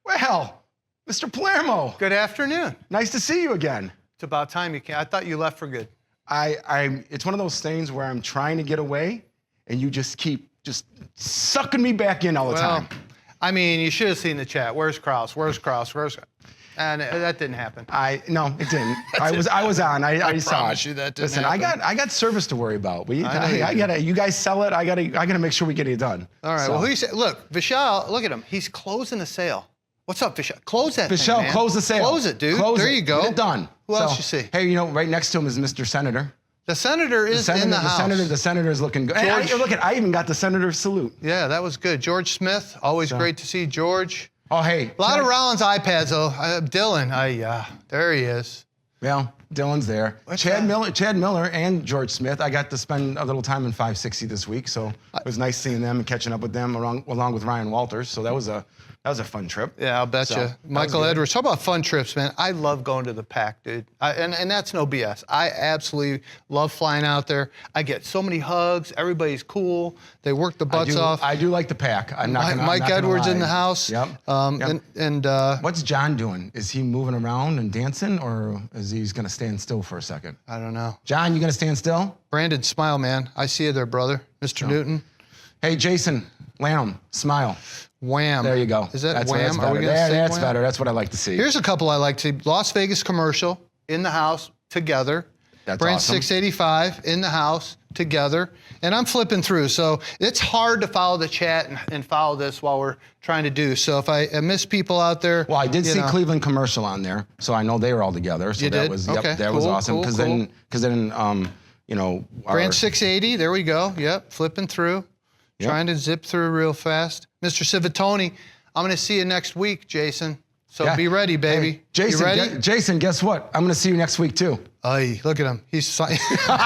Well, Mr. Palermo. Good afternoon. Nice to see you again. It's about time you came. I thought you left for good. It's one of those things where I'm trying to get away, and you just keep sucking me back in all the time. I mean, you should have seen the chat. Where's Kraus? Where's Kraus? And that didn't happen. No, it didn't. I was on. I saw promise it. you that didn't Listen, happen. I got service to worry about. I gotta. You guys sell it. I gotta make sure we get it done. All right. So. Well, who you say? Look, Vishal. Look at him. He's closing the sale. What's up, Vishal? Close that Vishal, thing, man. close the sale. Close it, dude. Close there it. you go. Get it done. Who else you see? Hey, right next to him is Mr. Senator. The senator is in the house. The senator is looking good. I even got the senator's salute. Yeah, that was good. George Smith. Always great to see George. Oh, hey. A lot of Rollins iPads, though. Dylan, there he is. Well, Dylan's there. Chad Miller and George Smith. I got to spend a little time in 560 this week, so it was nice seeing them and catching up with them along with Ryan Walters. So that was a fun trip. Yeah, I'll bet you. Michael Edwards, talk about fun trips, man. I love going to the PAC, dude. And that's no BS. I absolutely love flying out there. I get so many hugs. Everybody's cool. They work the butts off. I do like the PAC. I'm not gonna Mike Edwards lie. in the house. Yep. What's John doing? Is he moving around and dancing, or is he going to stand still for a second? I don't know. John, you going to stand still? Brandon, smile, man. I see you there, brother. Mr. Newton. Hey, Jason Lanham, smile. Wham. There you go. Is that that's wham? That's Are we better. gonna say That's wham? better. That's what I like to see. Here's a couple I like to see. Las Vegas commercial in the house together. That's Brand awesome. 685 in the house together. And I'm flipping through. So it's hard to follow the chat and follow this while we're trying to do. So if I miss people out there. Well, I did see Cleveland commercial on there, so I know they were all together. So You that did? was Okay, that was cool, awesome. cool, Because then Brand 680, there we go. Yep, flipping through. Yep. Trying to zip through real fast. Mr. Civittoni, I'm going to see you next week, Jason. So be ready, baby. Hey, Jason, you ready? Jason, guess what? I'm going to see you next week too. Ay, look at him. He's Where's the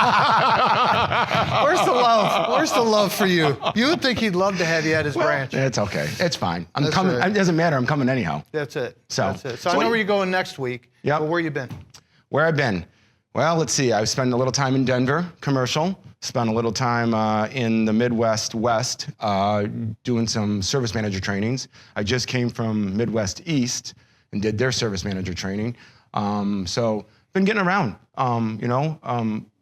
love? Where's the love for you? You would think he'd love to have you at his branch. It's okay. It's fine. I'm That's coming. right. It doesn't matter. I'm coming anyhow. That's it. So- That's it. So I know where you're going next week. Yep. But where you been? Where I've been? Well, let's see. I've spent a little time in Denver, commercial. Spent a little time in the Midwest West doing some service manager trainings. I just came from Midwest East and did their service manager training. So been getting around.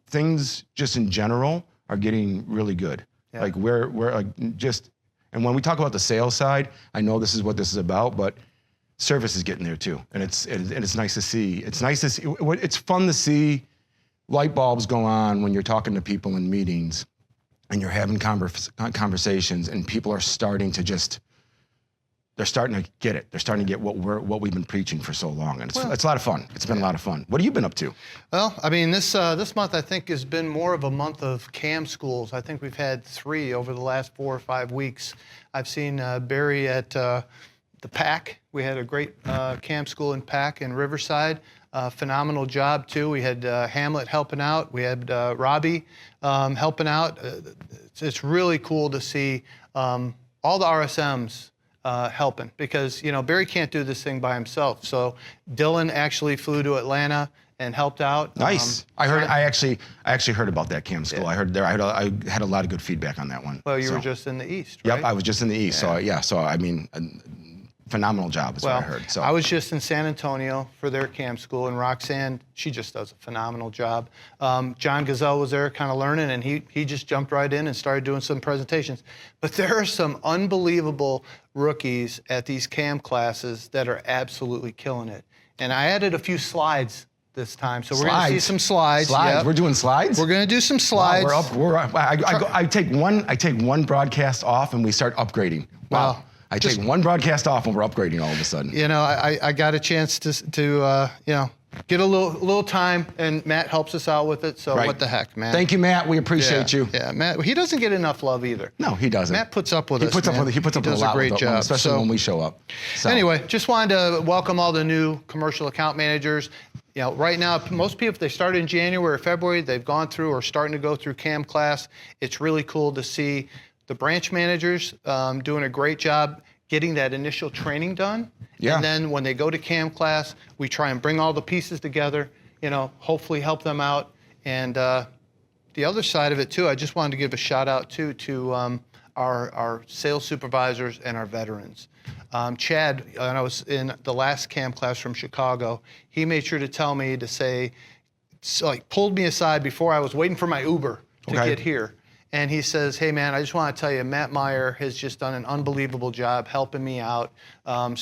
Things just in general are getting really good. Yeah. Like we're and when we talk about the sales side, I know this is what this is about, but service is getting there too, and it's nice to see. It's nice to see. It's fun to see light bulbs go on when you're talking to people in meetings, and you're having conversations, and people are starting to they're starting to get it. They're starting to get what we've been preaching for so long, and it's a lot of fun. It's been a lot of fun. What have you been up to? Well, I mean, this month I think has been more of a month of CAM schools. I think we've had 3 over the last 4 or 5 weeks. I've seen Barry at the PAC. We had a great CAM school in PAC in Riverside. Phenomenal job too. We had Hamlet helping out. We had Robbie helping out. It's really cool to see all the RSMs helping, because Barry can't do this thing by himself. So Dylan actually flew to Atlanta and helped out. Nice. I actually heard about that CAM school. Yeah. I had a lot of good feedback on that one. Well, you were just in the East, right? Yep, I was just in the East. Yeah. So I mean, phenomenal job is what I heard. So I was just in San Antonio for their CAM school, and Roxanne, she just does a phenomenal job. John Gazelle was there kind of learning, and he just jumped right in and started doing some presentations. But there are some unbelievable rookies at these CAM classes that are absolutely killing it. And I added a few slides this time, so we're going to see some slides. Slides. Yep. We're doing slides. We're going to do some slides. Wow, we're up. I take one broadcast off, and we start upgrading. Wow. I take one broadcast off, and we're upgrading all of a sudden. I got a chance to get a little time, and Matt helps us out with it. So What the heck, man? Thank you, Matt. We appreciate you. Yeah, Matt. He doesn't get enough love either. No, he doesn't. Matt puts up with us. He puts up with a lot. Great job, especially when we show up. So. Anyway, just wanted to welcome all the new commercial account managers. Right now, most people, if they started in January or February, they've gone through or starting to go through CAM class. It's really cool to see the branch managers doing a great job getting that initial training done. Yeah. And then when they go to CAM class, we try and bring all the pieces together, hopefully help them out. And the other side of it too, I just wanted to give a shout out to our sales supervisors and our veterans. Chad, when I was in the last CAM class from Chicago, he made sure to tell me to say, pulled me aside before I was waiting for my Uber to get here. And he says, hey, man, I just want to tell you, Matt Meyer has just done an unbelievable job helping me out. And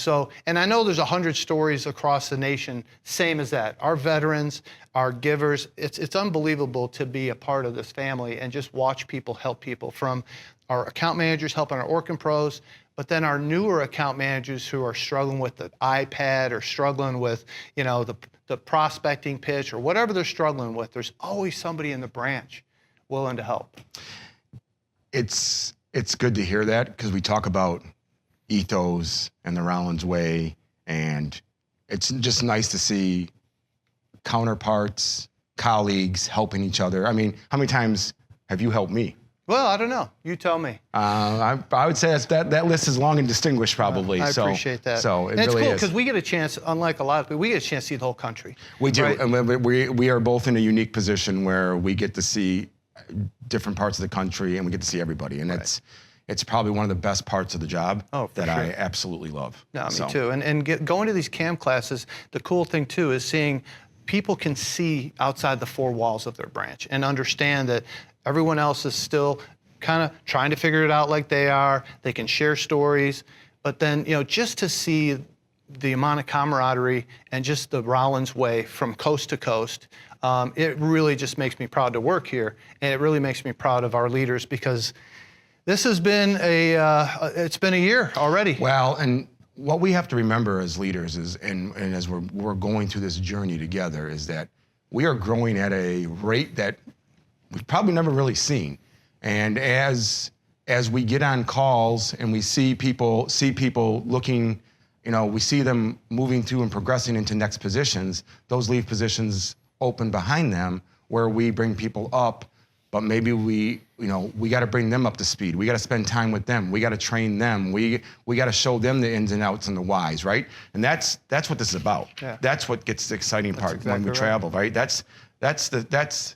I know there's 100 stories across the nation, same as that. Our veterans, our givers, it's unbelievable to be a part of this family and just watch people help people, from our account managers helping our Orkin pros, but then our newer account managers who are struggling with the iPad or struggling with, the prospecting pitch or whatever they're struggling with. There's always somebody in the branch willing to help. It's good to hear that, because we talk about ethos and the Rollins way, and it's just nice to see counterparts, colleagues helping each other. I mean, how many times have you helped me? Well, I don't know. You tell me. I would say that list is long and distinguished, probably. I appreciate that. So and it it's really cool is. because we get a chance, unlike a lot of people, we get a chance to see the whole country. We do. Right? And we are both in a unique position where we get to see different parts of the country, and we get to see everybody. And it's probably one of the best parts of the job that I absolutely love. No, me too. And going to these CAM classes, the cool thing too is seeing people can see outside the four walls of their branch and understand that everyone else is still kind of trying to figure it out like they are. They can share stories, but then, just to see the amount of camaraderie and just the Rollins way from coast to coast, it really just makes me proud to work here, and it really makes me proud of our leaders, because this has been it's been a year already. Well, and what we have to remember as leaders is, and as we're going through this journey together, is that we are growing at a rate that we've probably never really seen. And as we get on calls and we see people looking, we see them moving through and progressing into next positions, those leave positions open behind them where we bring people up, but maybe we got to bring them up to speed. We got to spend time with them. We got to train them. We got to show them the ins and outs and the whys, right? And that's what this is about. Yeah. That's what gets the exciting part when we travel, right? That's the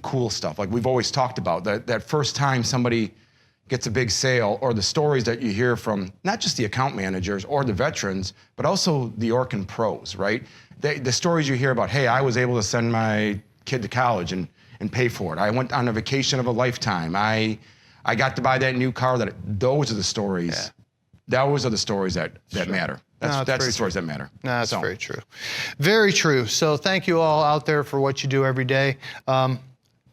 cool stuff. Like we've always talked about, that first time somebody gets a big sale, or the stories that you hear from not just the account managers or the veterans, but also the Orkin pros, right? The stories you hear about, hey, I was able to send my kid to college and pay for it. I went on a vacation of a lifetime. I got to buy that new car. Those are the stories. Yeah. Those are the stories that matter. That's the stories that matter. No, that's very true. Very true. So thank you all out there for what you do every day. I'm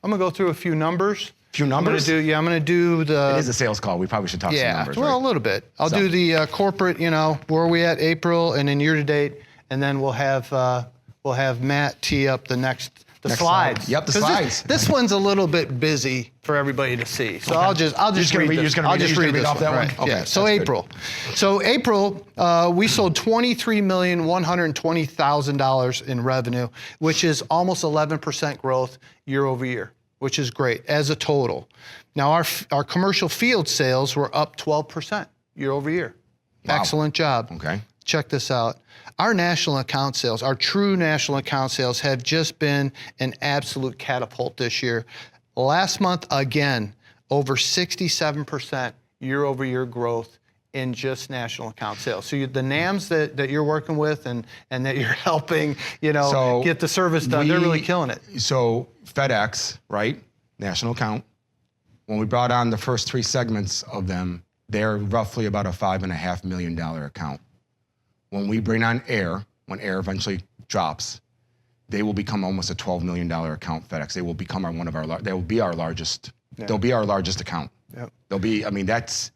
gonna go through a few numbers. Few numbers? I'm gonna do the... It is a sales call. We probably should talk some numbers, well, a little bit. I'll do the corporate, where are we at, April, and then year to date, and then we'll have Matt tee up the next slides. Yep, the slides. This one's a little bit busy for everybody to see, so I'll just read this. I'll just read this off that one. Okay, yeah. So April, we sold $23,120,000 in revenue, which is almost 11% growth year over year, which is great as a total. Now our commercial field sales were up 12% year over year. Wow. Excellent job. Okay. Check this out. Our national account sales, our true national account sales, have just been an absolute catapult this year. Last month, again, over 67% year over year growth in just national account sales. So the NAMs that you're working with and that you're helping, get the service done, they're really killing it. So FedEx, right? National account. When we brought on the first three segments of them, they're roughly about a $5.5 million account. When we bring on Air, when Air eventually drops, they will become almost a $12 million account. FedEx. They will become they will be our largest. Yeah. They'll be our largest account. Yep. They'll be. I mean, that's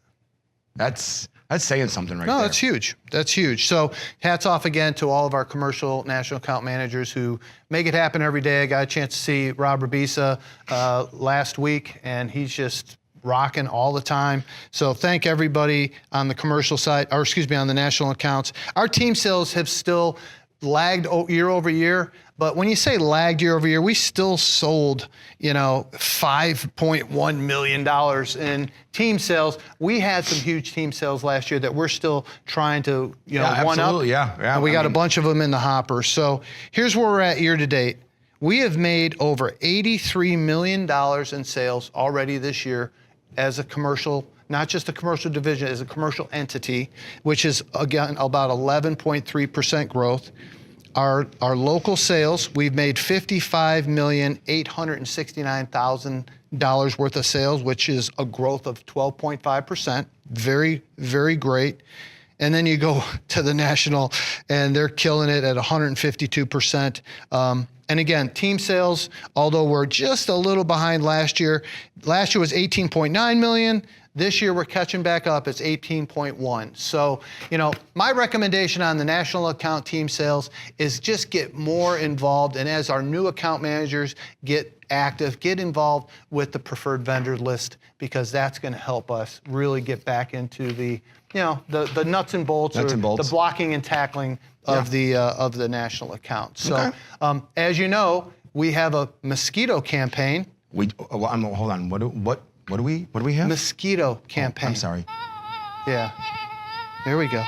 saying something right there. No, that's huge. That's huge. So hats off again to all of our commercial national account managers who make it happen every day. I got a chance to see Rob Rabisa last week, and he's just rocking all the time. So thank everybody on the commercial side, on the national accounts. Our team sales have still lagged year over year, but when you say lagged year over year, we still sold, $5.1 million in team sales. We had some huge team sales last year that we're still trying to, one up. Yeah. And we got a bunch of them in the hopper. So here's where we're at year to date. We have made over $83 million in sales already this year as a commercial not just a commercial division, as a commercial entity, which is, again, about 11.3% growth. Our local sales, we've made $55,869,000 worth of sales, which is a growth of 12.5%. Very, very great. And then you go to the national, and they're killing it at 152%. And again, team sales, although we're just a little behind last year was 18.9 million. This year we're catching back up. It's 18.1. So, my recommendation on the national account team sales is just get more involved. And as our new account managers get active, get involved with the preferred vendor list, because that's going to help us really get back into the nuts and bolts, the blocking and tackling of the national account. So, as you know, we have a mosquito campaign. Hold on. What do we have? Mosquito campaign. I'm sorry. Yeah. There we go.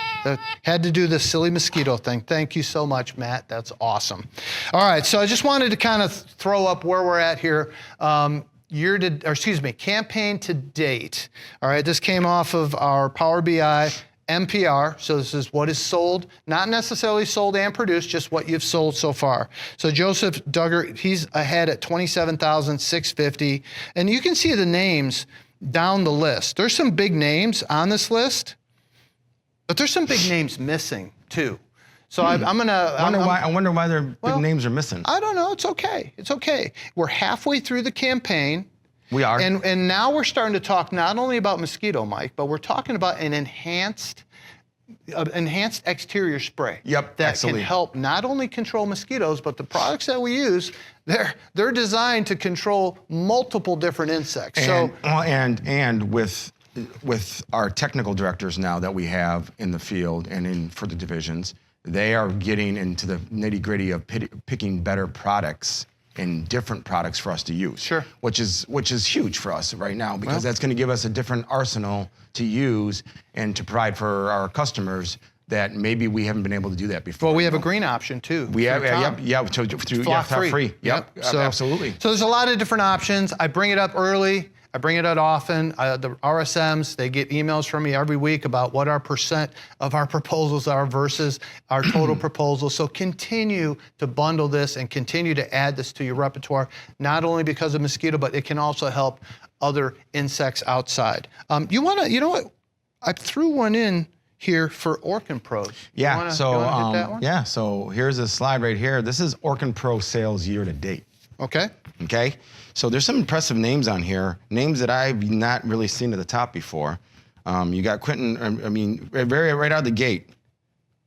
Had to do this silly mosquito thing. Thank you so much, Matt. That's awesome. All right. So I just wanted to kind of throw up where we're at here. Campaign to date. All right. This came off of our Power BI MPR. So this is what is sold, not necessarily sold and produced, just what you've sold so far. So Joseph Duggar, he's ahead at 27,650. And you can see the names down the list. There's some big names on this list, but there's some big names missing too. So I wonder why their big names are missing. I don't know. It's okay. It's okay. We're halfway through the campaign. We are. And now we're starting to talk not only about mosquito, Mike, but we're talking about an enhanced exterior spray. Yep, that absolutely. can help not only control mosquitoes, but the products that we use, they're designed to control multiple different insects. And with our technical directors now that we have in the field and for the divisions, they are getting into the nitty-gritty of picking better products and different products for us to use. Sure. Which is huge for us right now, because that's going to give us a different arsenal to use and to provide for our customers that maybe we haven't been able to do that before. Well, we have a green option too. We have, through Flock free. Yep. So, absolutely. So there's a lot of different options. I bring it up early. I bring it out often. The RSMs, they get emails from me every week about what our percent of our proposals are versus our total proposals. So continue to bundle this and continue to add this to your repertoire, not only because of mosquito, but it can also help other insects outside. You know what? I threw one in here for Orkin Pros. Yeah. You wanna hit that one? Yeah. So here's a slide right here. This is Orkin Pro sales year to date. Okay. Okay. So there's some impressive names on here, names that I've not really seen at the top before. You got Quentin. Right out of the gate.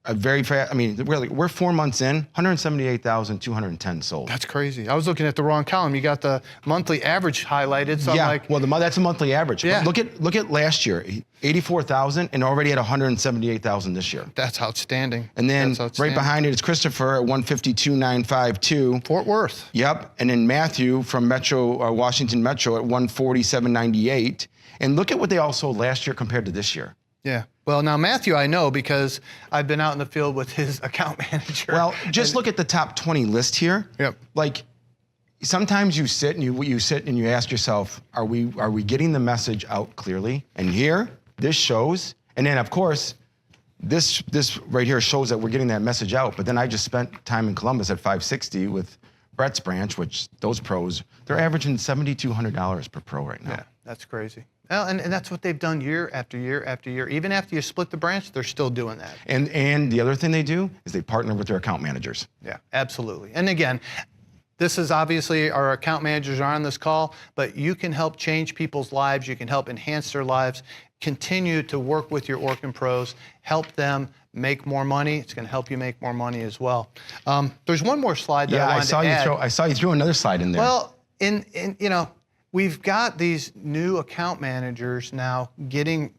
We're 4 months in, 178,210 sold. That's crazy. I was looking at the wrong column. You got the monthly average highlighted. So yeah, I'm like, well, that's a monthly average. Yeah. But look at last year, 84,000, and already at 178,000 this year. That's outstanding. And then right behind it is Christopher at 152,952. Fort Worth. Yep. And then Matthew from Washington Metro at 147,998. And look at what they all sold last year compared to this year. Yeah. Well, now Matthew, I know because I've been out in the field with his account manager. Well, just look at the top 20 list here. Yep. Like, sometimes you sit and you ask yourself, are we getting the message out clearly? And here, this shows. And then of course, this right here shows that we're getting that message out. But then I just spent time in Columbus at 560 with Brett's branch, which those pros, they're averaging $7,200 per pro right now. Yeah, that's crazy. Well, and that's what they've done year after year after year. Even after you split the branch, they're still doing that. And the other thing they do is they partner with their account managers. Yeah, absolutely. And again, this is obviously our account managers are on this call, but you can help change people's lives. You can help enhance their lives. Continue to work with your Orkin Pros. Help them make more money. It's going to help you make more money as well. There's one more slide that I wanted to add. I saw you throw another slide in there. Well, we've got these new account managers now getting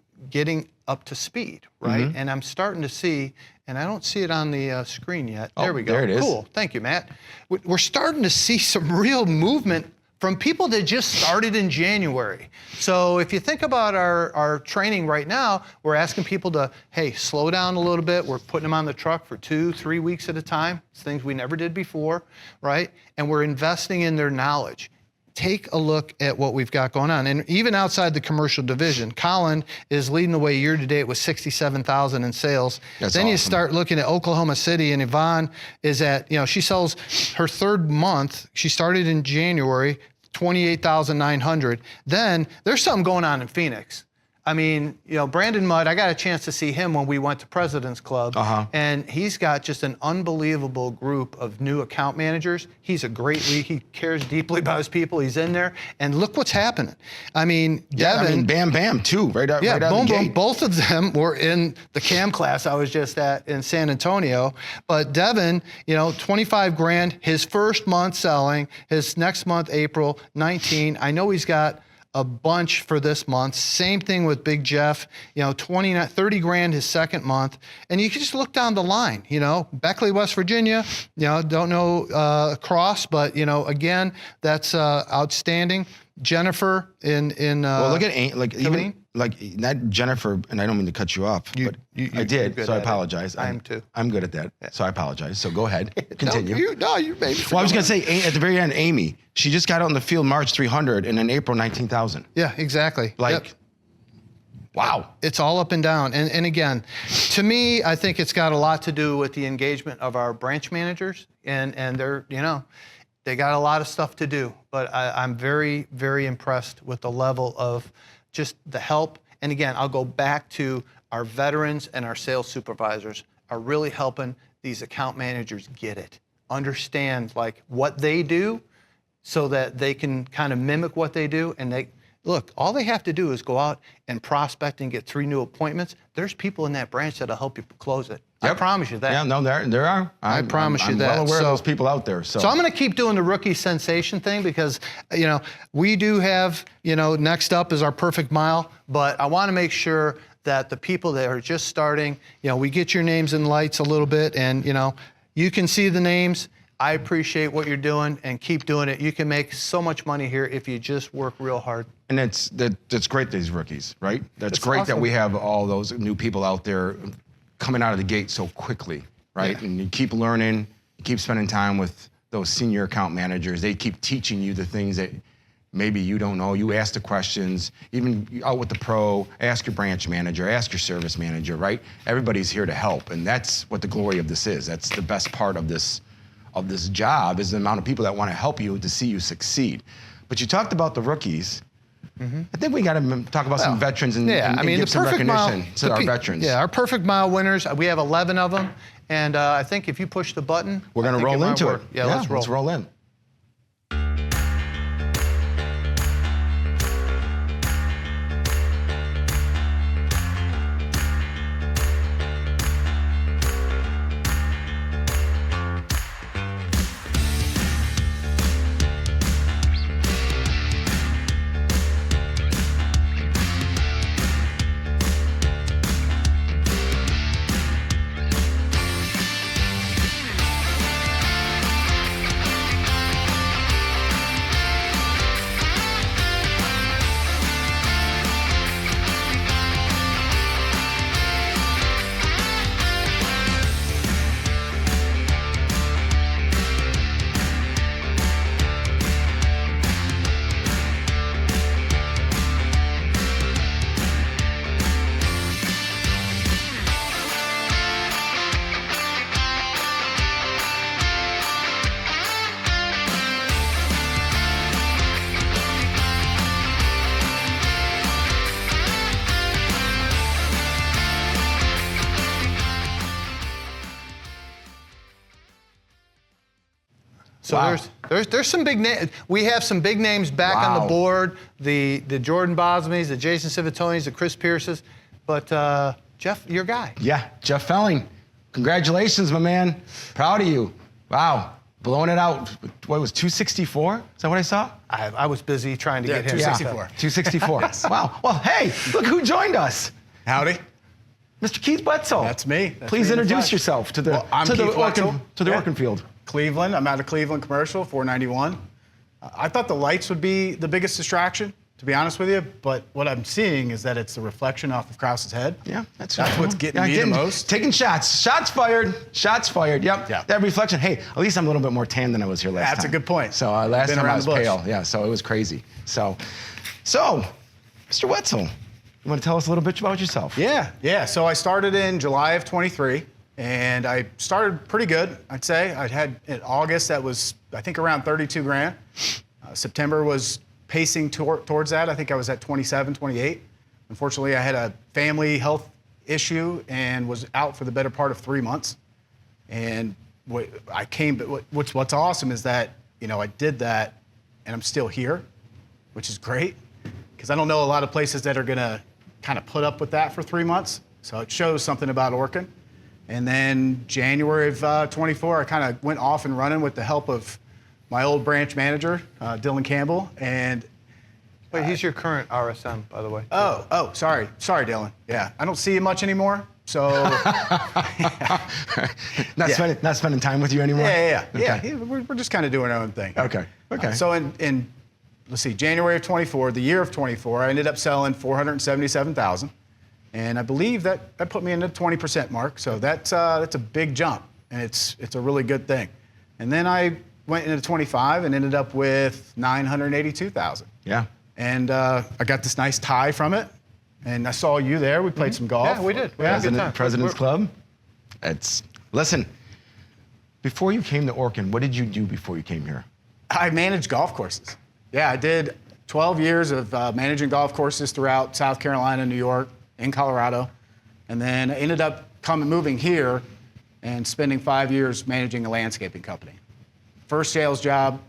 up to speed, right? Mm-hmm. And I'm starting to see, and I don't see it on the screen yet. There we go. There it is. Cool. Thank you, Matt. We're starting to see some real movement from people that just started in January. So if you think about our training right now, we're asking people to, hey, slow down a little bit. We're putting them on the truck for 2-3 weeks at a time. It's things we never did before, right? And we're investing in their knowledge. take a look at what we've got going on. And even outside the commercial division, Colin is leading the way year to date with 67,000 in sales. That's then you awesome. start looking at Oklahoma City, and Yvonne is at, she sells her third month. She started in January, 28,900. Then there's something going on in Phoenix. I mean, Brandon Mudd, I got a chance to see him when we went to President's Club, and he's got just an unbelievable group of new account managers. He's a great lead. He cares deeply about his people. He's in there, and look what's happening. I mean, Devin. Bam Bam too, right out, Yeah, right out boom, the boom. gate. Both of them were in the CAM class I was just at in San Antonio. But Devin, 25 grand, his first month selling, his next month, April, 19. I know he's got a bunch for this month. Same thing with Big Jeff, 30 grand his second month. And you can just look down the line, Beckley, West Virginia, don't know Cross, but, again, that's outstanding. Jennifer in Well, look at Killeen? even that Jennifer, and I don't mean to cut you off, but I did, good so I at it. apologize. I am too. I'm good at that, so I apologize. So go ahead, continue. You made me. Well, I was gonna say at the very end, Amy, she just got out in the field March 300, and in April 19,000. Yeah, exactly. Like, Yep. wow. It's all up and down. And again, to me, I think it's got a lot to do with the engagement of our branch managers, and they're, they got a lot of stuff to do. But I'm very, very impressed with the level of just the help. And again, I'll go back to our veterans and our sales supervisors are really helping these account managers get it, understand like what they do so that they can kind of mimic what they do. And look, all they have to do is go out and prospect and get 3 new appointments. There's people in that branch that'll help you close it. I Yep. promise you that. Yeah, no, there are. I'm that. well aware So- of those people out there. So, So I'm going to keep doing the rookie sensation thing because, we do have, next up is our perfect mile, but I want to make sure that the people that are just starting, we get your names in lights a little bit and, you can see the names. I appreciate what you're doing and keep doing it. You can make so much money here if you just work real hard. and that's great, these rookies, right? That's It's great that awesome. we have all those new people out there coming out of the gate so quickly, right? Yeah. And you keep learning, you keep spending time with those senior account managers. They keep teaching you the things that maybe you don't know. You ask the questions, even out with the pro, ask your branch manager, ask your service manager, right? Everybody's here to help, and that's what the glory of this is. That's the best part of this job is the amount of people that want to help you to see you succeed. But you talked about the rookies. I think we got to talk about some veterans and, and give some recognition to our veterans. Yeah, our perfect mile winners. We have 11 of them, and I think if you push the button, We're going to roll into it. Yeah, let's roll. Let's roll in. So Wow. there's some big names. We have some big names back on the Wow. board. The Jordan Bosmes, the Jason Civitonis, the Chris Pierces. But Jeff, your guy. Yeah, Jeff Felling. Congratulations, my man. Proud of you. Wow. Blowing it out. What was 264? Is that what I saw? I was busy trying to get him. 264. 264. Wow. Well, hey, look who joined us. Howdy. Mr. Keith Bledsoe. That's me. That's Please me in the introduce flesh. yourself to the Well, I'm to the Keith Bledsoe. Yeah. working field. Cleveland. I'm out of Cleveland Commercial, 491. I thought the lights would be the biggest distraction, to be honest with you. But what I'm seeing is that it's the reflection off of Krause's head. Yeah, That's what's getting me the most. Taking shots. Shots fired. Shots fired. Yep. Yeah. That reflection. Hey, at least I'm a little bit more tan than I was here last time. That's a good point. So last Been time I around was the bush. pale. Yeah, so it was crazy. So, Mr. Wetzel, you want to tell us a little bit about yourself? Yeah. So I started in July of 23, and I started pretty good, I'd say. I had in August that was, I think, around 32 grand. September was pacing towards that. I think I was at 27, 28. Unfortunately, I had a family health issue and was out for the better part of 3 months. And what's awesome is that, I did that and I'm still here, which is great, because I don't know a lot of places that are gonna kind of put up with that for 3 months. So it shows something about Orkin. And then January of 24, I kind of went off and running with the help of my old branch manager, Dylan Campbell. And Wait, he's your current RSM, by the way. sorry, Dylan. Yeah, I don't see you much anymore. So Not spending time with you anymore? yeah. Okay. We're just kind of doing our own thing. Okay. So in let's see, January of 24, the year of 24, I ended up selling 477,000, and I believe that put me in the 20% mark. So that's a big jump, and it's a really good thing. And then I went into 25 and ended up with 982,000. Yeah. And I got this nice tie from it, and I saw you there. We played some golf. Yeah, we did. We had a good time. President's Club. Listen, before you came to Orkin, what did you do before you came here? I managed golf courses. Yeah, I did 12 years of managing golf courses throughout South Carolina, New York, in Colorado. And then I ended up moving here and spending 5 years managing a landscaping company. First sales job,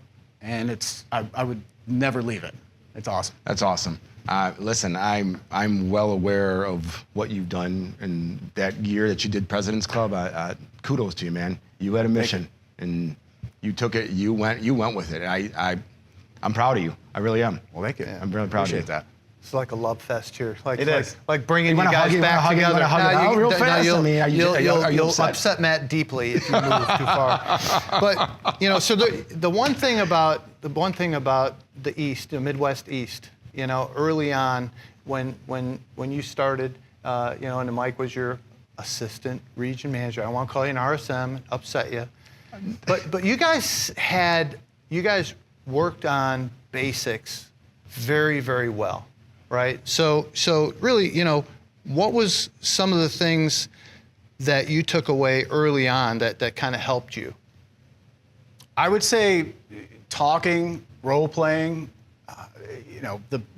and I would never leave it. It's awesome. That's awesome. Listen, I'm well aware of what you've done in that year that you did President's Club. Kudos to you, man. You had a mission, and you took it. You went with it. I'm proud of you. I really am. Well, thank you. I'm really proud of you. Appreciate that. It's like a love fest here. It is. Like bringing You you wanna guys hug it? You back wanna hug it? You together. wanna hug it out real fast? I mean, are you You'll upset? upset Matt deeply if you move too far. But so the one thing about the East, the Midwest East, early on when you started, and Mike was your assistant region manager. I want to call you an RSM, upset you, but you guys worked on basics very, very well, right? So really, what was some of the things that you took away early on that kind of helped you? I would say talking, role playing,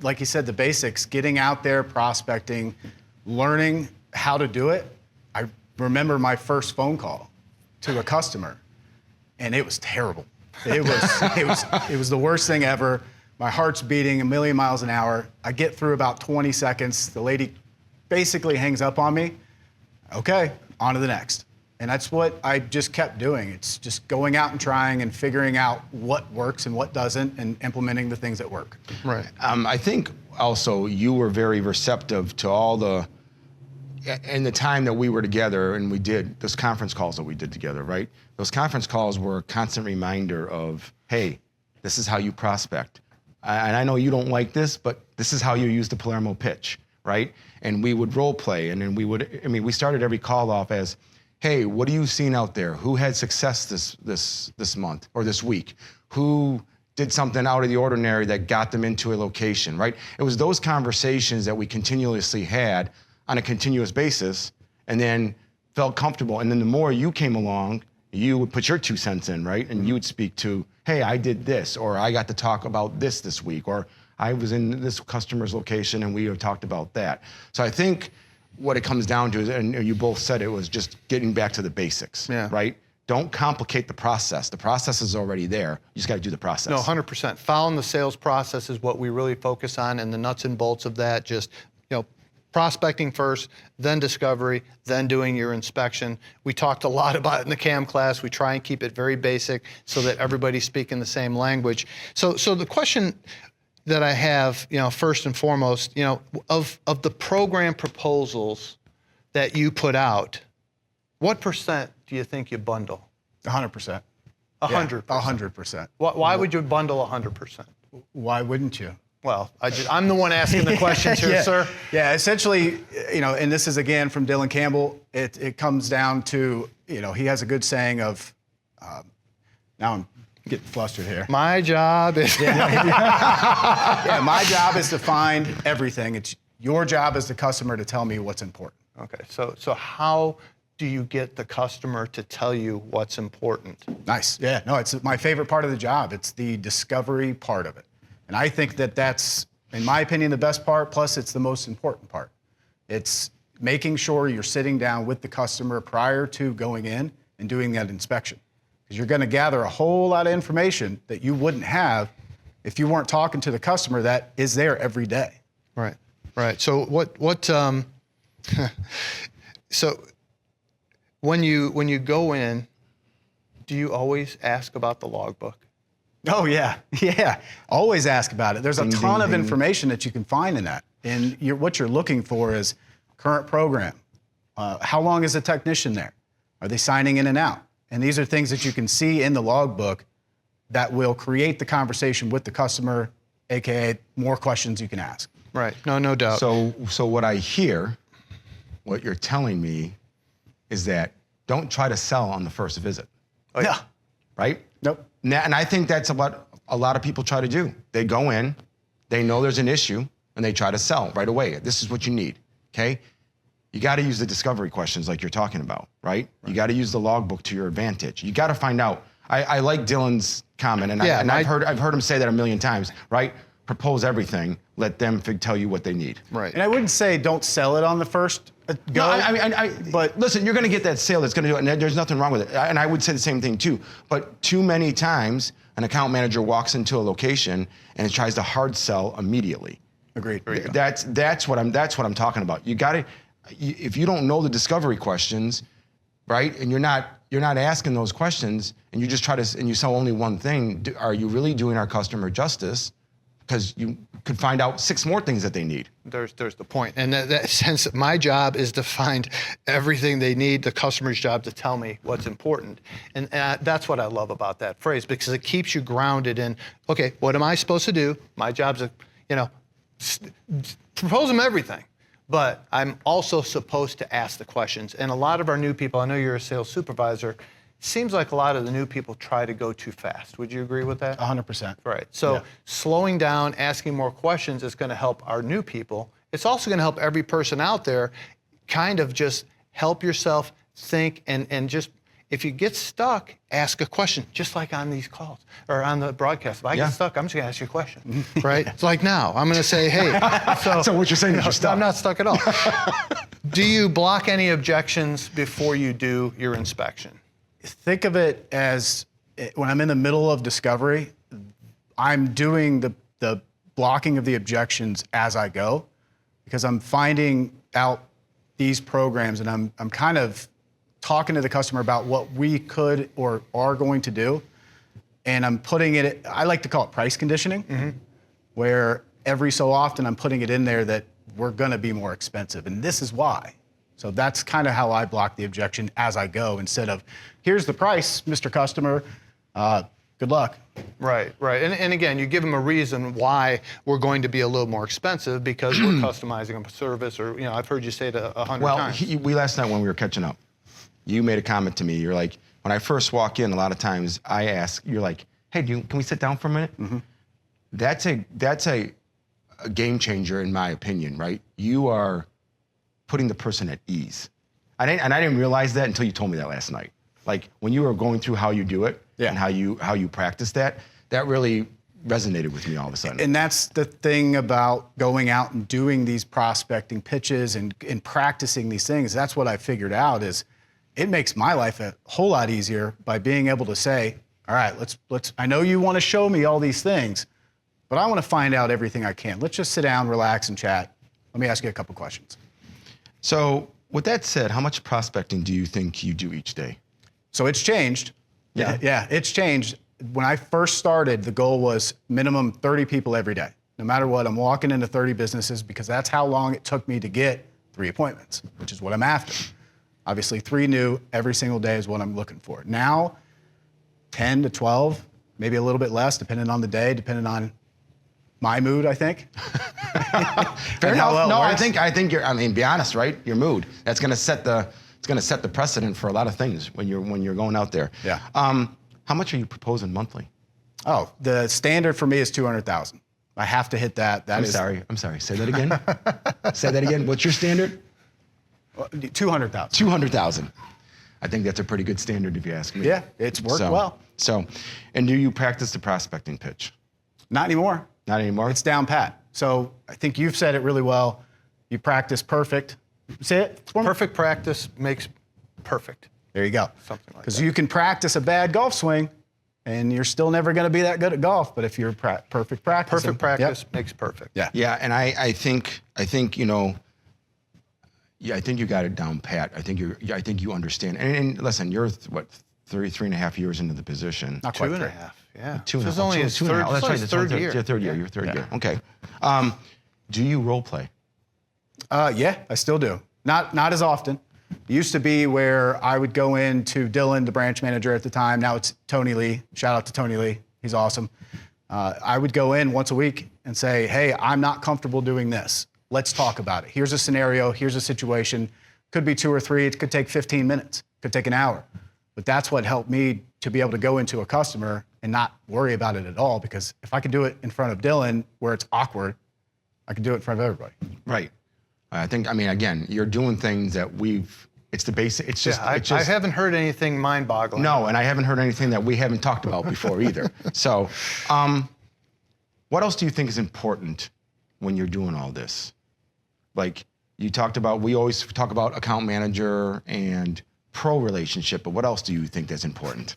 like you said, the basics, getting out there, prospecting, learning how to do it. I remember my first phone call to a customer, and it was terrible. It was the worst thing ever. My heart's beating a million miles an hour. I get through about 20 seconds. The lady basically hangs up on me. Okay, on to the next. And that's what I just kept doing. It's just going out and trying and figuring out what works and what doesn't and implementing the things that work. Right. I think also you were very receptive to all in the time that we were together and we did those conference calls that we did together, right? Those conference calls were a constant reminder of, hey, this is how you prospect. And I know you don't like this, but this is how you use the Palermo pitch, right? And we would role play, and then we started every call off as, hey, what are you seeing out there? Who had success this month or this week? Who did something out of the ordinary that got them into a location, right? It was those conversations that we continuously had on a continuous basis, and then felt comfortable. And then the more you came along, you would put your 2 cents in, right? And you would speak to, hey, I did this, or I got to talk about this week, or I was in this customer's location and we talked about that. So I think what it comes down to is, and you both said it, was just getting back to the basics, right? Don't complicate the process. The process is already there. You just got to do the process. No, 100%. Following the sales process is what we really focus on, and the nuts and bolts of that, just, prospecting first, then discovery, then doing your inspection. We talked a lot about it in the CAM class. We try and keep it very basic so that everybody's speaking the same language. So the question that I have, first and foremost, of the program proposals that you put out, what percent do you think you bundle? 100%. 100%. 100%. Why would you bundle 100%? Why wouldn't you? Well, I'm the one asking the questions here, yeah. sir. Yeah, essentially, and this is again from Dylan Campbell. It comes down to, he has a good saying of, now I'm getting flustered here. My job is. Yeah, my job is to find everything. It's your job as the customer to tell me what's important. Okay, so how do you get the customer to tell you what's important? Nice. Yeah, no, it's my favorite part of the job. It's the discovery part of it. And I think that that's, in my opinion, the best part, plus it's the most important part. It's making sure you're sitting down with the customer prior to going in and doing that inspection. Because you're going to gather a whole lot of information that you wouldn't have if you weren't talking to the customer that is there every day. Right, right. So so when you go in, do you always ask about the logbook? Oh, yeah. Yeah. Always ask about it. There's a Ding, ton ding, of ding. information that you can find in that. And what you're looking for is current program. How long is the technician there? Are they signing in and out? And these are things that you can see in the logbook that will create the conversation with the customer, AKA more questions you can ask. Right. No doubt. So what I hear, what you're telling me, is that don't try to sell on the first visit, Yeah. right? Nope. And I think that's what a lot of people try to do. They go in, they know there's an issue, and they try to sell right away. This is what you need, okay? You got to use the discovery questions like you're talking about, right? You got to use the logbook to your advantage. You got to find out. I like Dylan's comment, and, I've heard him say that a million times, right? Propose everything. Let them tell you what they need. right. And I wouldn't say don't sell it on the first go. No, but but listen, you're going to get that sale that's going to do it, and there's nothing wrong with it. And I would say the same thing too. But too many times, an account manager walks into a location and tries to hard sell immediately. agreed. That's what I'm talking about. You got to, if you don't know the discovery questions, right, and you're not asking those questions, and you just and you sell only one thing, are you really doing our customer justice? Because you could find out 6 more things that they need. There's the point. And that sense, my job is to find everything they need, the customer's job to tell me what's important. And that's what I love about that phrase, because it keeps you grounded in, okay, what am I supposed to do? My job's to, propose them everything. But I'm also supposed to ask the questions. And a lot of our new people, I know you're a sales supervisor, seems like a lot of the new people try to go too fast. Would you agree with that? 100%. Right. So Yeah. slowing down, asking more questions is going to help our new people. It's also going to help every person out there kind of just help yourself think and just, if you get stuck, ask a question, just like on these calls or on the broadcast. If I get stuck, I'm just going to ask you a question, right? It's like now, I'm going to say, hey. So what you're saying is you're stuck. I'm not stuck at all. Do you block any objections before you do your inspection? Think of it as when I'm in the middle of discovery, I'm doing the blocking of the objections as I go, because I'm finding out these programs and I'm kind of talking to the customer about what we could or are going to do. And I'm putting it, I like to call it price conditioning, where every so often I'm putting it in there that we're going to be more expensive. And this is why. So that's kind of how I block the objection as I go, instead of, here's the price, Mr. Customer, good luck. Right, right. And again, you give them a reason why we're going to be a little more expensive, because we're customizing a service, or, I've heard you say it 100 times. We last night when we were catching up, you made a comment to me. You're like, when I first walk in, a lot of times I ask, you're like, hey, can we sit down for a minute? Mm-hmm. That's a game changer in my opinion, right? You are putting the person at ease. I didn't realize that until you told me that last night. Like when you were going through how you do it and how you practice that really resonated with me all of a sudden. And that's the thing about going out and doing these prospecting pitches and practicing these things. That's what I figured out is it makes my life a whole lot easier by being able to say, all right, let's I know you want to show me all these things, but I want to find out everything I can. Let's just sit down, relax, and chat. Let me ask you a couple questions. So with that said, how much prospecting do you think you do each day? So it's changed. Yeah. Yeah, it's changed. When I first started, the goal was minimum 30 people every day. No matter what, I'm walking into 30 businesses because that's how long it took me to get 3 appointments, which is what I'm after. Obviously, 3 new every single day is what I'm looking for. Now, 10 to 12, maybe a little bit less, depending on the day, depending on my mood, I think. Fair And how enough. well it No, works. I think you're. I mean, be honest, right? Your mood. That's going to set the. It's going to set the precedent for a lot of things when you're going out there. Yeah. How much are you proposing monthly? Oh, the standard for me is 200,000. I have to hit that. I'm sorry. Say that again. Say that again. What's your standard? 200,000. 200,000. I think that's a pretty good standard if you ask me. Yeah, it's worked well. So, and do you practice the prospecting pitch? Not anymore. Not anymore. It's down pat. So I think you've said it really well. You practice perfect. Say it. for me. Perfect practice makes perfect. There you go. Something like Because that. you can practice a bad golf swing, and you're still never going to be that good at golf. But if you're perfect practice, Perfect practice makes perfect. Yeah. Yeah, and I think you know. Yeah, I think you got it down pat. I think you understand. And listen, you're what 3.5 years into the position. Not quite 2.5. three. Yeah. Two and This a is half. only his Two and a third, half. That's this right. is That's third right. year. Your third year. Your third year. Okay. Do you role play? Yeah, I still do. Not as often. It used to be where I would go in to Dylan, the branch manager at the time. Now it's Tony Lee. Shout out to Tony Lee. He's awesome. I would go in once a week and say, hey, I'm not comfortable doing this. Let's talk about it. Here's a scenario. Here's a situation. Could be 2 or 3. It could take 15 minutes. Could take an hour. But that's what helped me to be able to go into a customer and not worry about it at all. Because if I could do it in front of Dylan where it's awkward, I could do it in front of everybody. Right. I mean, again, you're doing things that it's the basic, it's just, Yeah, I haven't heard anything mind-boggling. no, and I haven't heard anything that we haven't talked about before either. So, what else do you think is important when you're doing all this? Like you talked about, we always talk about account manager and pro relationship, but what else do you think that's important?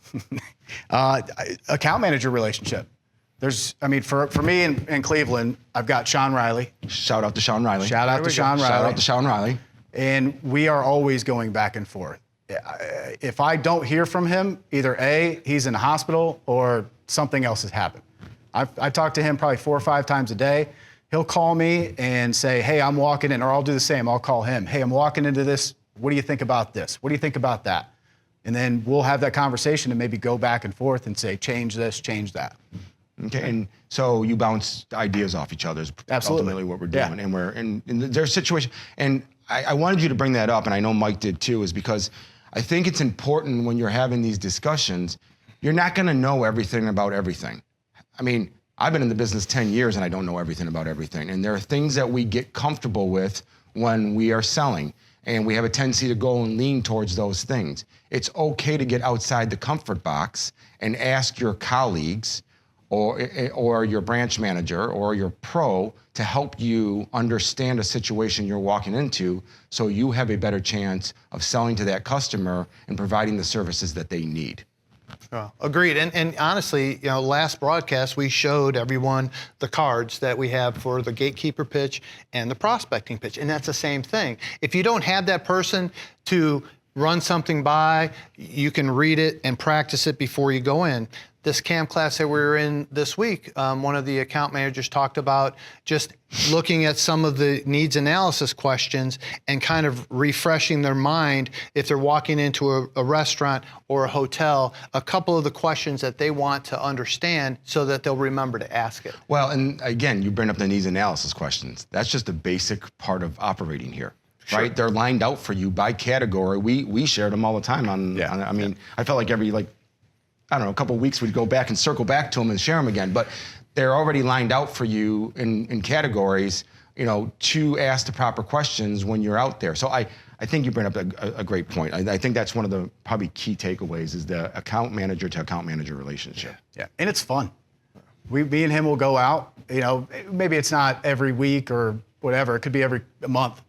Account manager relationship. For me in Cleveland, I've got Sean Riley. Shout out to Sean Riley. Shout out to Sean Riley. Shout out to Sean Riley. And we are always going back and forth. If I don't hear from him, either A, he's in the hospital or something else has happened. I talk to him probably 4 or 5 times a day. He'll call me and say, hey, I'm walking in, or I'll do the same. I'll call him. Hey, I'm walking into this. What do you think about this? What do you think about that? And then we'll have that conversation and maybe go back and forth and say, change this, change that. Okay, and so you bounce ideas off each other is Absolutely. ultimately what we're Yeah. doing. And we're in there's a situation, and I wanted you to bring that up, and I know Mike did too, is because I think it's important when you're having these discussions, you're not gonna know everything about everything. I mean, I've been in the business 10 years and I don't know everything about everything. And there are things that we get comfortable with when we are selling. And we have a tendency to go and lean towards those things. It's okay to get outside the comfort box and ask your colleagues or your branch manager or your pro to help you understand a situation you're walking into so you have a better chance of selling to that customer and providing the services that they need. Oh, agreed. And honestly, last broadcast, we showed everyone the cards that we have for the gatekeeper pitch and the prospecting pitch. And that's the same thing. If you don't have that person to run something by, you can read it and practice it before you go in. This CAM class that we were in this week, one of the account managers talked about just looking at some of the needs analysis questions and kind of refreshing their mind if they're walking into a restaurant or a hotel, a couple of the questions that they want to understand so that they'll remember to ask it. Well, and again, you bring up the needs analysis questions. That's just a basic part of operating here. Right, they're lined out for you by category. We shared them all the time I felt like every a couple of weeks we'd go back and circle back to them and share them again. But they're already lined out for you in categories, to ask the proper questions when you're out there. So I think you bring up a great point. I think that's one of the probably key takeaways is the account manager to account manager relationship. Yeah, and it's fun. Me and him will go out. Maybe it's not every week or whatever. It could be every month.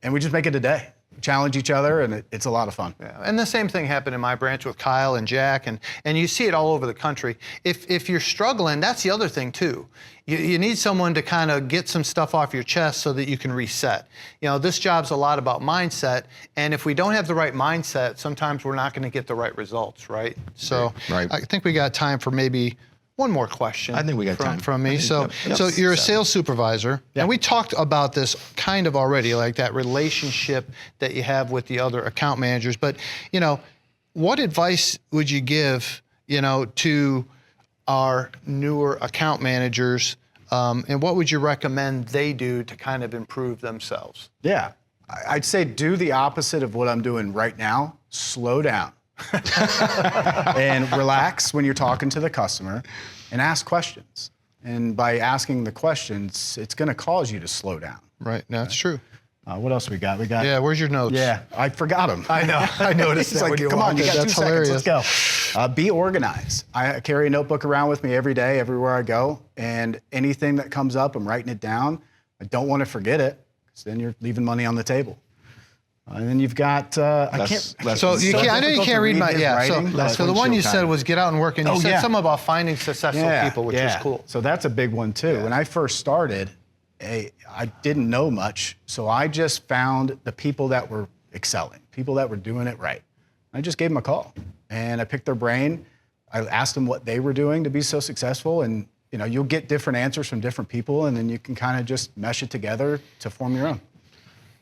And we just make it a day, challenge each other, and it's a lot of fun. Yeah. And the same thing happened in my branch with Kyle and Jack, and you see it all over the country. If you're struggling, that's the other thing too. You need someone to kind of get some stuff off your chest so that you can reset. This job's a lot about mindset, and if we don't have the right mindset, sometimes we're not going to get the right results, right? So Right. I think we got time for maybe one more question. I think we got time. From me. I think- yep. So you're a sales supervisor, and we talked about this kind of already, like that relationship that you have with the other account managers. But what advice would you give, to our newer account managers And what would you recommend they do to kind of improve themselves? Yeah, I'd say do the opposite of what I'm doing right now. Slow down and relax when you're talking to the customer and ask questions. And by asking the questions, it's going to cause you to slow down. Right, that's true. What else we got? Yeah, where's your notes? Yeah, I forgot them. I know. I noticed He's that like, when you come on, walked you in. got 2 That's seconds. hilarious. Let's go. Be organized. I carry a notebook around with me every day, everywhere I go, and anything that comes up, I'm writing it down. I don't want to forget it, because then you're leaving money on the table. And then you've got I can't. So you can't, I know you difficult can't to read my his writing, So, but- so the one you said was get out and work, and you Oh, said yeah. something about finding successful people, which is cool. So that's a big one too. When I first started, I didn't know much, so I just found the people that were excelling, people that were doing it right. I just gave them a call, and I picked their brain. I asked them what they were doing to be so successful, and you'll get different answers from different people, and then you can kind of just mesh it together to form your own.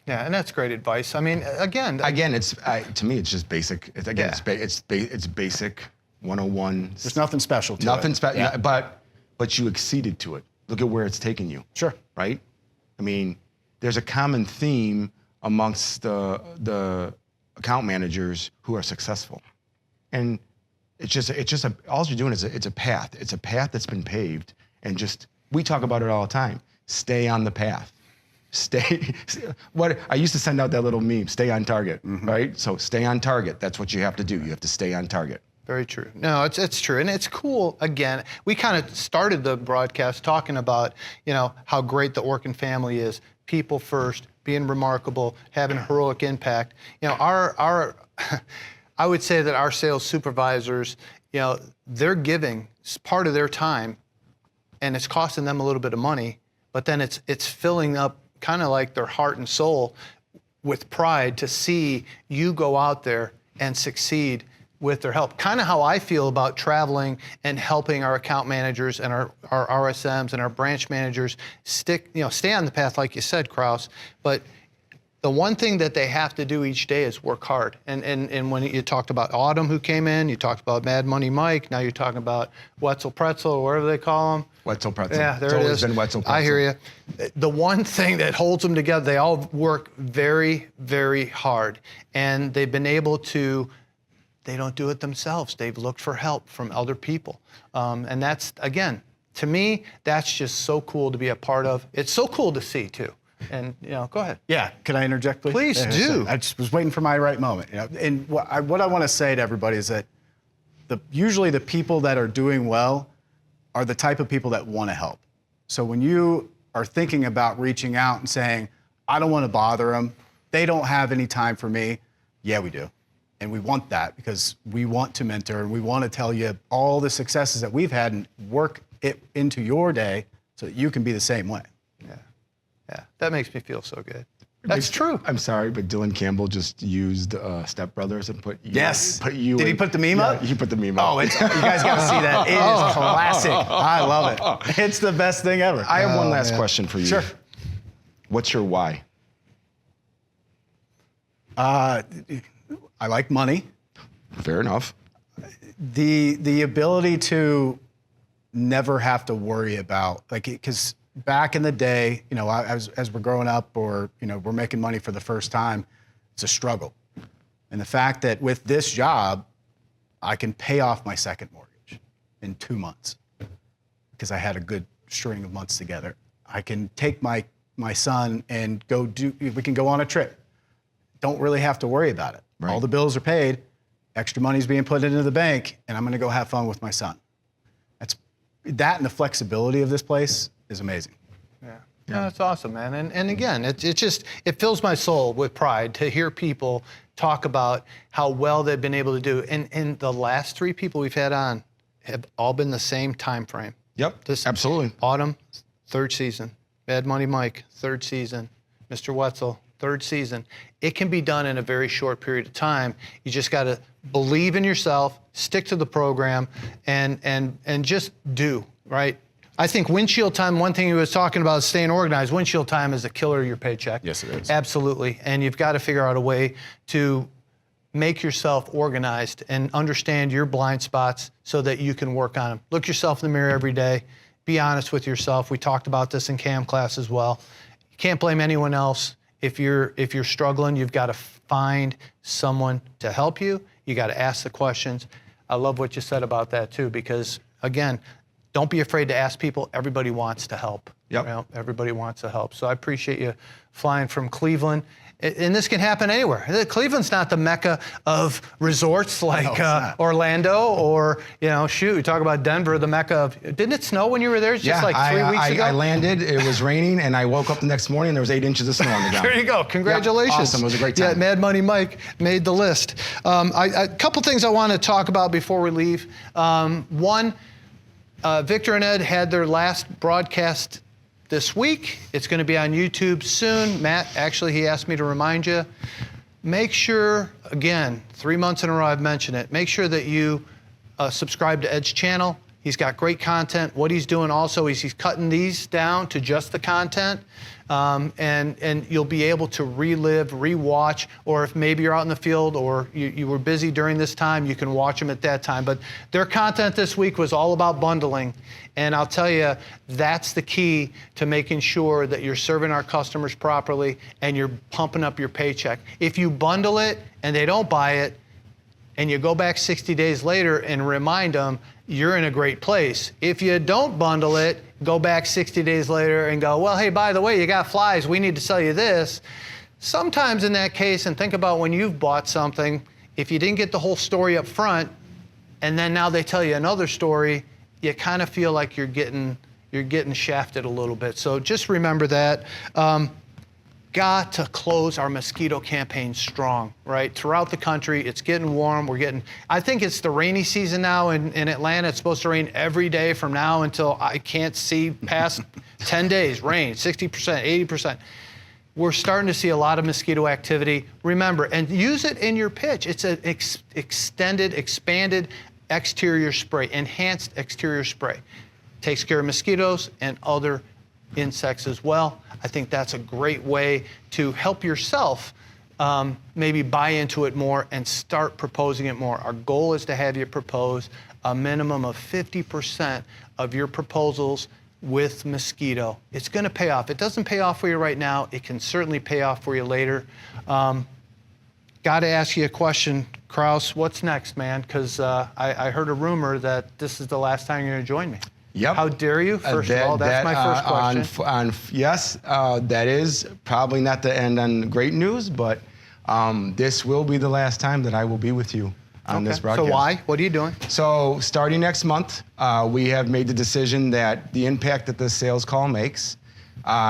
Yeah, and that's great advice. I mean, again, It's to me, it's just basic. It's basic 101. There's nothing special to it. Nothing special, Yeah. but you exceeded to it. Look at where it's taken you. Sure. Right? I mean, there's a common theme amongst the account managers who are successful, and all you're doing is it's a path. It's a path that's been paved, and we talk about it all the time. Stay on the path. What I used to send out that little meme, stay on target, right? So stay on target. That's what you have to do. You have to stay on target. Very true. No, it's true. And it's cool, again, we kind of started the broadcast talking about, how great the Orkin family is, people first, being remarkable, having a heroic impact. I would say that our sales supervisors, they're giving part of their time, and it's costing them a little bit of money, but then it's filling up kind of like their heart and soul with pride to see you go out there and succeed with their help. Kind of how I feel about traveling and helping our account managers and our RSMs and our branch managers stay on the path, like you said, Kraus. But the one thing that they have to do each day is work hard. And when you talked about Autumn, who came in, you talked about Mad Money Mike, now you're talking about Wetzel Pretzel, or whatever they call him. Wetzel Pretzel. Yeah, there it's it always is. been Wetzel Pretzel. I hear you. The one thing that holds them together, they all work very, very hard. And they've been able to, they don't do it themselves. They've looked for help from other people. And that's, again, to me, that's just so cool to be a part of. It's so cool to see, too. And, go ahead. Yeah, can I interject, please? Please Yeah, do. I just was waiting for my right moment. And what I want to say to everybody is that usually the people that are doing well are the type of people that want to help. So when you are thinking about reaching out and saying, I don't want to bother them, they don't have any time for me, yeah, we do. And we want that because we want to mentor and we want to tell you all the successes that we've had and work it into your day so that you can be the same way. Yeah, that makes me feel so good. That's true. I'm sorry, but Dylan Campbell just used Step Brothers and put you. Yes. Put you. Did he in- put the meme yeah, up? He put the meme up. Oh, you guys got to see that. It is classic. I love it. It's the best thing ever. I have one last question for you. Sure. What's your why? I like money. Fair enough. The ability to never have to worry about, because back in the day, as we're growing up or, we're making money for the first time, it's a struggle. And the fact that with this job, I can pay off my second mortgage in 2 months because I had a good string of months together. I can take my son and we can go on a trip. Don't really have to worry about it. Right. All the bills are paid, extra money's being put into the bank, and I'm gonna go have fun with my son. That and the flexibility of this place is amazing. Yeah, that's awesome, man. And again, it fills my soul with pride to hear people talk about how well they've been able to do. And the last 3 people we've had on have all been the same time frame. Yep. Absolutely. Autumn, 3rd season. Mad Money Mike, 3rd season. Mr. Wetzel, 3rd season. It can be done in a very short period of time. You just got to believe in yourself, stick to the program, and just do, right? I think windshield time, one thing he was talking about is staying organized. Windshield time is a killer of your paycheck. Yes, it is. Absolutely. And you've got to figure out a way to make yourself organized and understand your blind spots so that you can work on them. Look yourself in the mirror every day be honest with yourself. We talked about this in CAM class as well. You can't blame anyone else. If you're struggling, you've got to find someone to help you. You got to ask the questions. I love what you said about that too, because again, don't be afraid to ask people. Everybody wants to help. Yep. You know, everybody wants to help. So I appreciate you flying from Cleveland. And this can happen anywhere. Cleveland's not the mecca of resorts like Orlando or, you talk about Denver, the mecca of, didn't it snow when you were there? It's just like 3 weeks ago? I landed, it was raining, and I woke up the next morning, and there was 8 inches of snow on the ground. There you go. Congratulations. Yeah, awesome. It was a great time. Yeah, Mad Money Mike made the list. A couple things I want to talk about before we leave. One, Victor and Ed had their last broadcast this week. It's going to be on YouTube soon. Matt, actually, he asked me to remind you. Make sure, again, 3 months in a row I've mentioned it, make sure that you subscribe to Ed's channel. He's got great content. What he's doing also is he's cutting these down to just the content, and you'll be able to relive, rewatch, or if maybe you're out in the field or you were busy during this time, you can watch them at that time. But their content this week was all about bundling, and I'll tell you, that's the key to making sure that you're serving our customers properly and you're pumping up your paycheck. If you bundle it and they don't buy it, and you go back 60 days later and remind them, you're in a great place. If you don't bundle it, go back 60 days later and go, well, hey, by the way, you got flies, we need to sell you this. Sometimes in that case, and think about when you've bought something, if you didn't get the whole story up front, and then now they tell you another story, you kind of feel like you're getting shafted a little bit. So just remember that. Got to close our mosquito campaign strong, right? Throughout the country, it's getting warm. I think it's the rainy season now in Atlanta. It's supposed to rain every day from now until I can't see past 10 days, rain, 60%, 80%. We're starting to see a lot of mosquito activity. Remember, and use it in your pitch. It's an expanded exterior spray, enhanced exterior spray. Takes care of mosquitoes and other insects as well. I think that's a great way to help yourself maybe buy into it more and start proposing it more. Our goal is to have you propose a minimum of 50% of your proposals with mosquito. It's going to pay off. It doesn't pay off for you right now. It can certainly pay off for you later. Got to ask you a question, Kraus. What's next, man? Because I heard a rumor that this is the last time you're going to join me. Yep. How dare you? First of all, that's my first question. Yes, that is probably not the end on great news, but this will be the last time that I will be with you on this broadcast. So why? What are you doing? So starting next month, we have made the decision that the impact that the sales call makes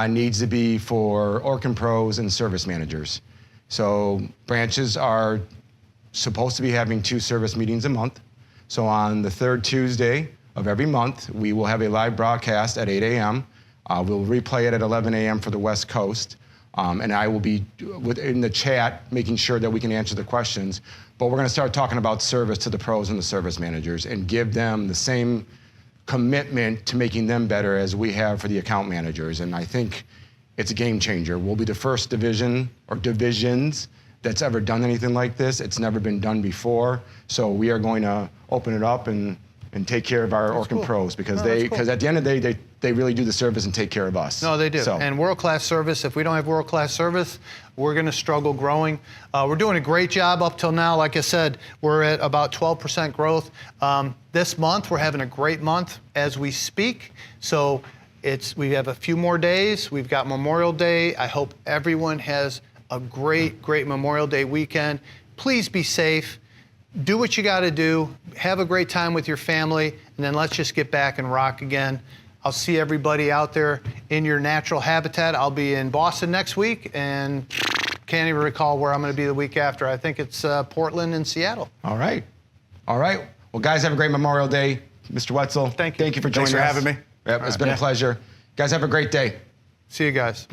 needs to be for Orkin pros and service managers. So branches are supposed to be having 2 service meetings a month. So on the 3rd Tuesday of every month, we will have a live broadcast at 8 a.m. We'll replay it at 11 a.m. for the West Coast. And I will be in the chat making sure that we can answer the questions. But we're going to start talking about service to the pros and the service managers and give them the same commitment to making them better as we have for the account managers. And I think it's a game changer. We'll be the first division or divisions that's ever done anything like this. It's never been done before. So we are going to open it up and take care of our Orkin pros because at the end of the day, they really do the service and take care of us. No, they do. So. And world-class service, if we don't have world-class service, we're going to struggle growing. We're doing a great job up till now. Like I said, we're at about 12% growth. This month, we're having a great month as we speak. So we have a few more days. We've got Memorial Day. I hope everyone has a great, great Memorial Day weekend. Please be safe. Do what you got to do. Have a great time with your family, and then let's just get back and rock again. I'll see everybody out there in your natural habitat. I'll be in Boston next week, and can't even recall where I'm going to be the week after. I think it's Portland and Seattle. All right. Well, guys, have a great Memorial Day. Mr. Wetzel, thank you. Thank you for joining us. Thanks for having me. Yep, it's been a pleasure. Guys, have a great day. See you guys.